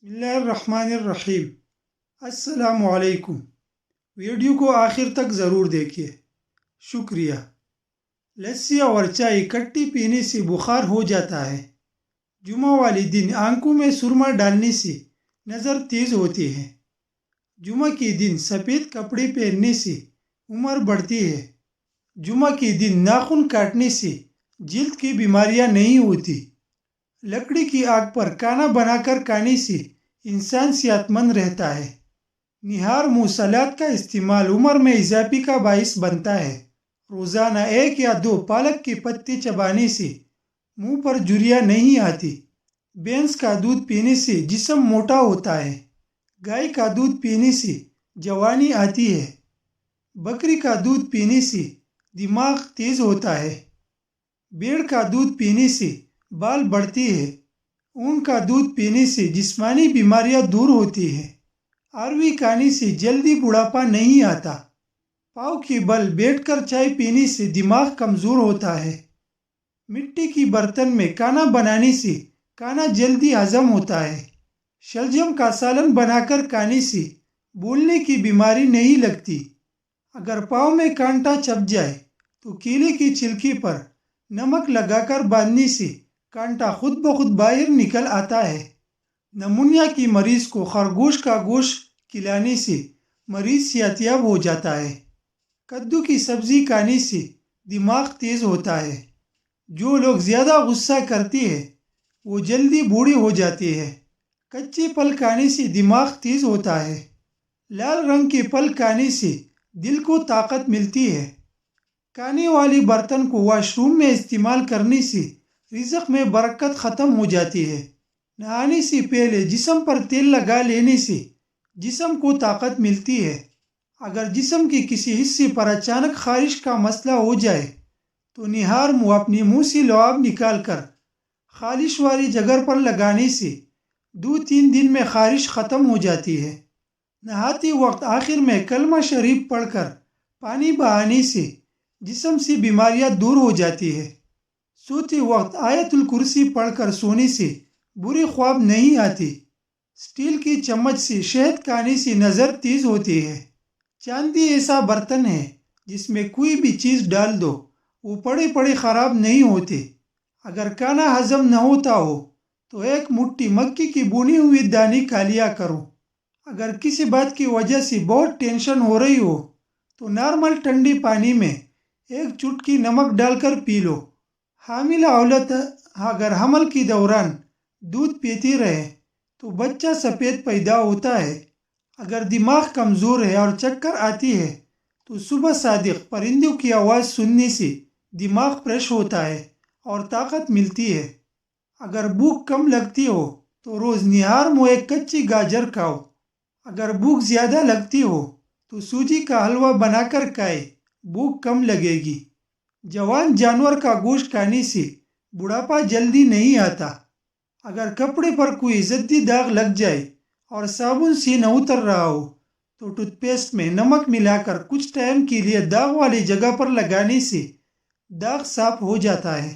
بسم اللہ الرحمن الرحیم۔ السلام علیکم۔ ویڈیو کو آخر تک ضرور دیکھیے، شکریہ۔ لسی اور چائے کٹی پینے سے بخار ہو جاتا ہے۔ جمعہ والے دن آنکھوں میں سرما ڈالنے سے نظر تیز ہوتی ہے۔ جمعہ کے دن سفید کپڑے پہننے سے عمر بڑھتی ہے۔ جمعہ کے دن ناخن کاٹنے سے جلد کی بیماریاں نہیں ہوتی۔ لکڑی کی آگ پر کھانا بنا کر کھانے سے انسان صحت مند رہتا ہے۔ نہار منہ سلاد کا استعمال عمر میں اضافے کا باعث بنتا ہے۔ روزانہ 1 یا 2 پالک کے پتے چبانے سے منہ پر جھریاں نہیں آتی۔ بھینس کا دودھ پینے سے جسم موٹا ہوتا ہے۔ گائے کا دودھ پینے سے جوانی آتی ہے۔ بکری کا دودھ پینے سے دماغ تیز ہوتا ہے۔ بھیڑ کا دودھ پینے سے بال بڑھتے ہیں۔ اون کا دودھ پینے سے جسمانی بیماریاں دور ہوتی ہیں۔ اروی کھانے سے جلدی بڑھاپا نہیں آتا۔ پاؤں کے بل بیٹھ کر چائے پینے سے دماغ کمزور ہوتا ہے۔ مٹی کی برتن میں کھانا بنانے سے کھانا جلدی ہضم ہوتا ہے۔ شلجم کا سالن بنا کر کھانے سے بولنے کی بیماری نہیں لگتی۔ اگر پاؤں میں کانٹا چبھ جائے تو کیلے کی چھلکے پر نمک لگا کر باندھنے سے کانٹا خود بخود باہر نکل آتا ہے۔ نمونیا کی مریض کو خرگوش کا گوشت کھلانے سے مریض صحت یاب ہو جاتا ہے۔ کدو کی سبزی کھانے سے دماغ تیز ہوتا ہے۔ جو لوگ زیادہ غصہ کرتے ہیں وہ جلدی بوڑھے ہو جاتے ہیں۔ کچے پھل کھانے سے دماغ تیز ہوتا ہے۔ لال رنگ کے پھل کھانے سے دل کو طاقت ملتی ہے۔ کھانے والے برتن کو واش روم میں استعمال کرنے سے رزق میں برکت ختم ہو جاتی ہے۔ نہانے سے پہلے جسم پر تیل لگا لینے سے جسم کو طاقت ملتی ہے۔ اگر جسم کے کسی حصے پر اچانک خارش کا مسئلہ ہو جائے تو نہار منہ اپنے منہ سے لعاب نکال کر خارش والی جگہ پر لگانے سے 2-3 دن میں خارش ختم ہو جاتی ہے۔ نہاتے وقت آخر میں کلمہ شریف پڑھ کر پانی بہانے سے جسم سے بیماریاں دور ہو جاتی ہے۔ سوتے وقت آیت الکرسی پڑھ کر سونے سے برے خواب نہیں آتے۔ اسٹیل کی چمچ سے شہد کھانے سے نظر تیز ہوتی ہے۔ چاندی ایسا برتن ہے جس میں کوئی بھی چیز ڈال دو وہ پڑے پڑے خراب نہیں ہوتے۔ اگر کھانا ہضم نہ ہوتا ہو تو 1 مٹھی مکئی کی بھنے ہوئے دانے کھا لیا کرو۔ اگر کسی بات کی وجہ سے بہت ٹینشن ہو رہی ہو تو نارمل ٹھنڈے پانی میں 1 چٹکی نمک ڈال کر پی لو۔ حاملہ عورت اگر حمل کے دوران دودھ پیتی رہے تو بچہ سفید پیدا ہوتا ہے۔ اگر دماغ کمزور ہے اور چکر آتی ہے تو صبح صادق پرندوں کی آواز سننے سے دماغ فریش ہوتا ہے اور طاقت ملتی ہے۔ اگر بھوک کم لگتی ہو تو روز نہار منہ 1 کچی گاجر کھاؤ۔ اگر بھوک زیادہ لگتی ہو تو سوجی کا حلوہ بنا کر کھائے، بھوک کم لگے گی۔ جوان جانور کا گوشت کھانے سے بڑھاپا جلدی نہیں آتا۔ اگر کپڑے پر کوئی زدی داغ لگ جائے اور صابن سے نہ اتر رہا ہو تو ٹوتھ پیسٹ میں نمک ملا کر کچھ ٹائم کے لیے داغ والی جگہ پر لگانے سے داغ صاف ہو جاتا ہے۔